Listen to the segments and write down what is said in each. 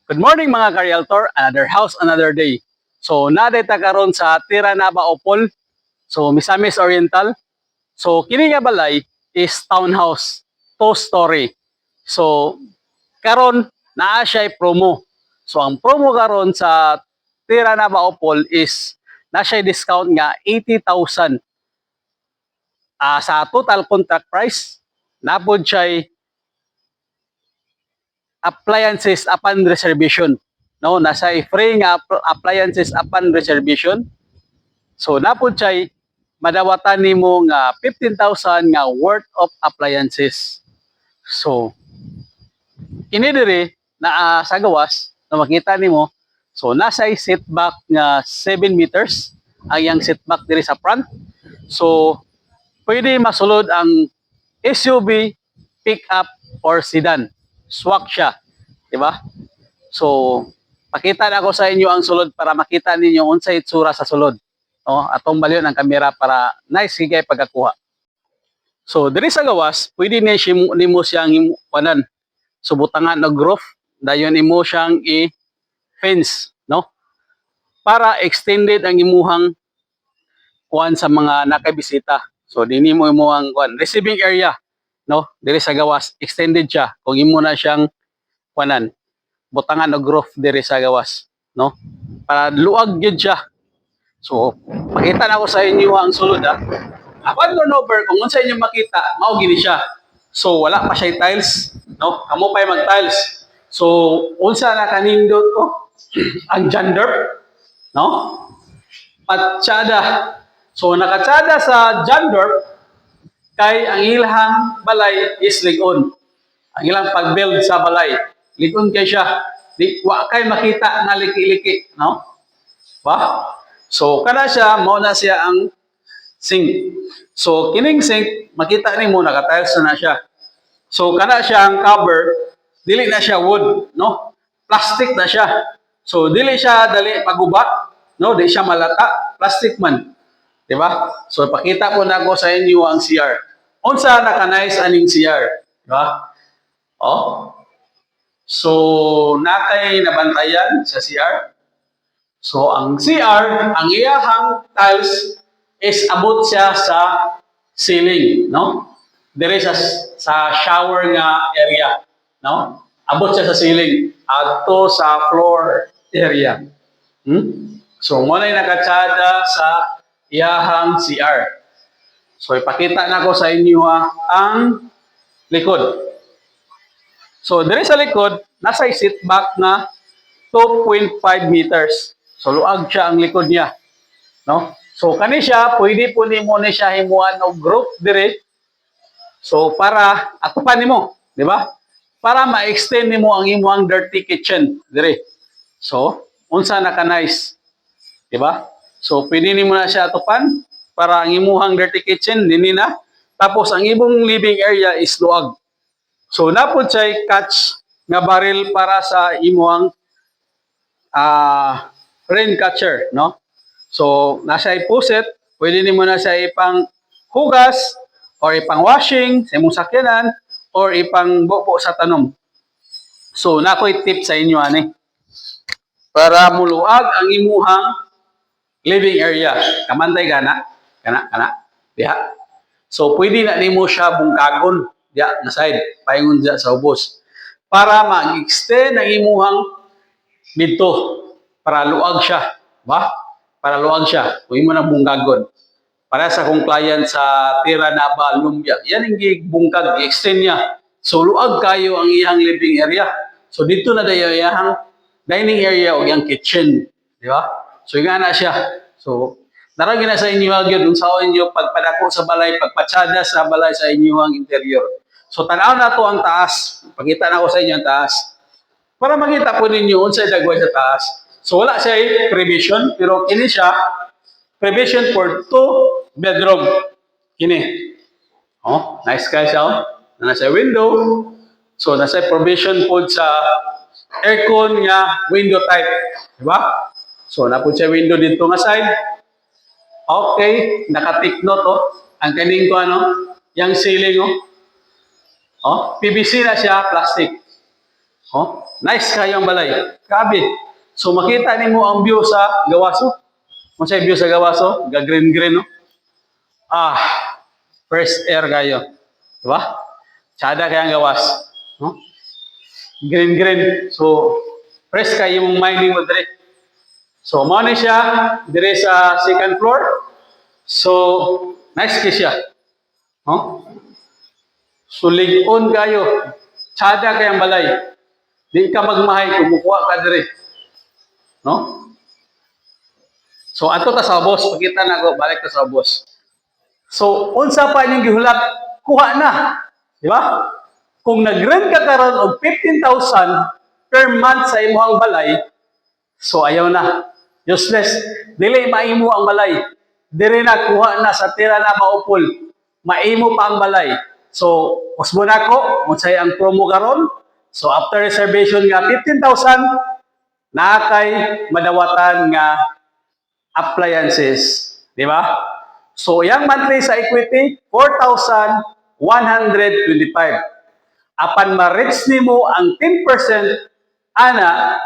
Good morning mga ka-realtor, another house, another day. So nadita karon sa Tiranaba Opol, so Misamis Oriental. So kini nga balay is townhouse, 2-story. So karon naa siya promo. So ang promo karon sa Tiranaba Opol is na siya discount nga 80,000 sa total contract price. Napod siya appliances upon reservation. No, nasa free nga appliances upon reservation. So napod siya madawatan nimo nga 15,000 nga worth of appliances. So kini diri na sa gawas na makita nimo. So nasa setback nga 7 meters ang yang setback diri sa front. So pwede masulod ang SUV, pickup or sedan. Swak siya, di ba? So pakita na ako sa inyo ang sulod para makita ninyo unsay itsura sa sulod. No, atong balion ang kamera para nice higay pagkakuha. So diri sa gawas, pwede nimo siyang kuanan. So butangan og roof, dayon imo siyang i-fence, no? Para extended ang imuhang kuan sa mga nakabisita. So dinhi mo imuhang kuan receiving area, no? Diri sa gawas, extended siya kung imo na siyang kuanan. Butangan og roof diri sa gawas, no? Para luag gyud siya. So, pakita na ako sa inyo ang sulod ha. Upon turnover, kung unsa inyo makita, mao gini siya. So, wala pa siya tiles, no? Kamo pa mag-tiles. So, unsa na kanindot ko? Ang gender, no? Patsada. So, nakatsada sa gender kay ang ilahang balay is ligon. Ang ilang pag-build sa balay, ligon kay siya. Di wa kay makita nga liki-liki, no? Ba? So kana siya mao na siya ang sink. So kining sink makita nimo naka-tiles na siya. So kana siya ang cover, dili na siya wood, no? Plastic na siya. So dili siya dali maguba, no? Di siya malata, plastic man. Di ba? So pakita ko na ako sa inyo ang CR. Unsa naka-nice aning CR, di ba? Oh. So nakay nabantayan sa CR. So ang CR, ang iyahang tiles is abot siya sa ceiling, no? Dire sa shower nga area, no? Abot siya sa ceiling adto sa floor area. So mo na nakatsada sa iyahang CR. So ipakita na ko sa inyo ang likod. So dire sa likod, nasa setback na 2.5 meters. So luag siya ang likod niya, no? So kani siya pwede po nimo ni siya himuan og group dire. So para atupan nimo, di ba? Para ma-extend nimo ang imong dirty kitchen dire. So unsa na ka nice, di ba? So pwede nimo na siya atupan para ang imong dirty kitchen dinhi na. Tapos ang imong living area is luag. So napod siya catch nga barrel para sa imong rain catcher, no? So, nasa ipuset, pwede nimo na siya ipang hugas or ipang washing sa imong sakyanan or ipang bubo sa tanom. So, nakoy tip sa inyo ani. Para muluag ang imuhang living area. Kamantay gana, kana diha. So, pwede na nimo siya bungkagon diha na side, paingon diha sa ubos. Para mag-extend ang imuhang dito para luag siya, ba? Para luag siya. Kuwi mo na bungkagon. Para sa kong client sa Tiranaba, Lumbia. Yan ang bungkag, i-extend niya. So luag kayo ang iyang living area. So dito na dayo iyang dining area o iyang kitchen, di ba? So nga na siya. So daragi na sa inyo gyud unsa inyo pagpadako sa balay, pagpatsada sa balay sa inyong interior. So tanaw na to ang taas. Pakita na ko sa inyo ang taas. Para makita po ninyo unsay dagway sa taas. So wala siya provision, pero kini siya provision for 2 bedroom. Kini. Oh, nice guys, oh. Nasa window. So nasa provision po sa aircon nga window type, di ba? So napud siya window dito nga side. Okay, naka-take note oh. Ang kaning ko yang ceiling oh. Oh, PVC na siya, plastic. Oh, nice kayo ang balay. Grabe. So makita nimo ang view sa Gawaso. Kung sa view sa Gawaso, ga green-green, no? Ah, fresh air kayo. Diba? Tsada kaya ang gawas. No? Green-green. So, fresh kayo yung mining mo dire. So, mao ni siya dire sa second floor. So, nice kay siya. No? So, ligon kayo. Tsada kayang balay. Di ka magmahay, kumukuha ka dire. No? So, ato ta sa boss. Pakita na ko, balik ta sa boss. So, unsa pa inyong gihulak, kuha na. Di ba? Kung nag-rent ka karon og 15,000 per month sa imong balay, so ayaw na. Useless. Dili maimo ang balay. Dire na kuha na sa tira na maupol. Maimo pa ang balay. So, usbo na ko, unsay ang promo karon. So, after reservation nga 15,000, naakay madawatan nga appliances. Di ba? So, yung monthly sa equity, 4,125. Apan ma-reach nimo ang 10%, ana,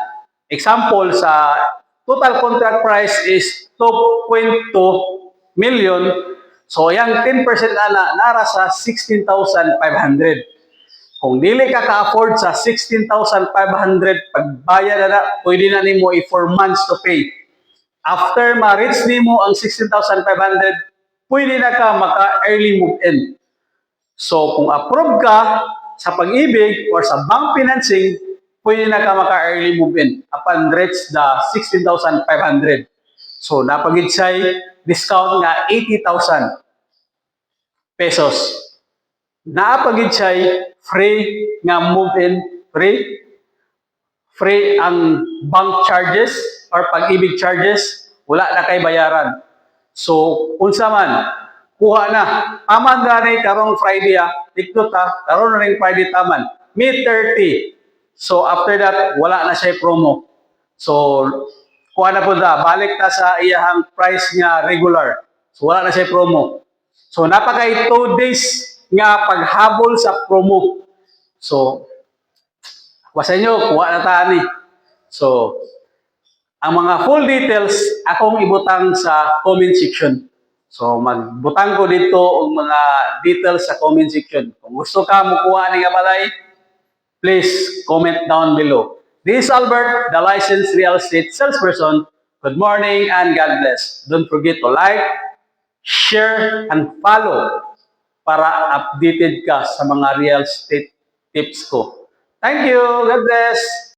example sa total contract price is 2.2 million. So, yung 10% ana, nara sa 16,500. Kung dili ka ka-afford sa 16,500, pagbayad na, pwede na nimo i 4 months to pay. After ma-reach nimo ang 16,500, pwede na ka maka-early move-in. So, kung approve ka sa pag-ibig or sa bank financing, pwede na ka maka-early move-in upon reach the 16,500. So, napagid siya discount nga 80,000 pesos. Napagid siya free nga move-in, free ang bank charges or pag-ibig charges, wala na kay bayaran. So, unsa man, kuha na. Taman gani karong Friday tiktok karon na ring Friday taman. May 30. So, after that, wala na siya promo. So, kuha na po na. Balik ta sa iyahang price nga regular. So, wala na siya promo. So, napakay 2 days nga paghabol sa promo. So, wasa nyo, kuha na tani. So, ang mga full details, akong ibutang sa comment section. So, magbutang ko dito ang mga details sa comment section. Kung gusto ka mukuha ni balay, please comment down below. This is Albert, the licensed real estate salesperson. Good morning and God bless. Don't forget to like, share, and follow para updated ka sa mga real estate tips ko. Thank you. God bless.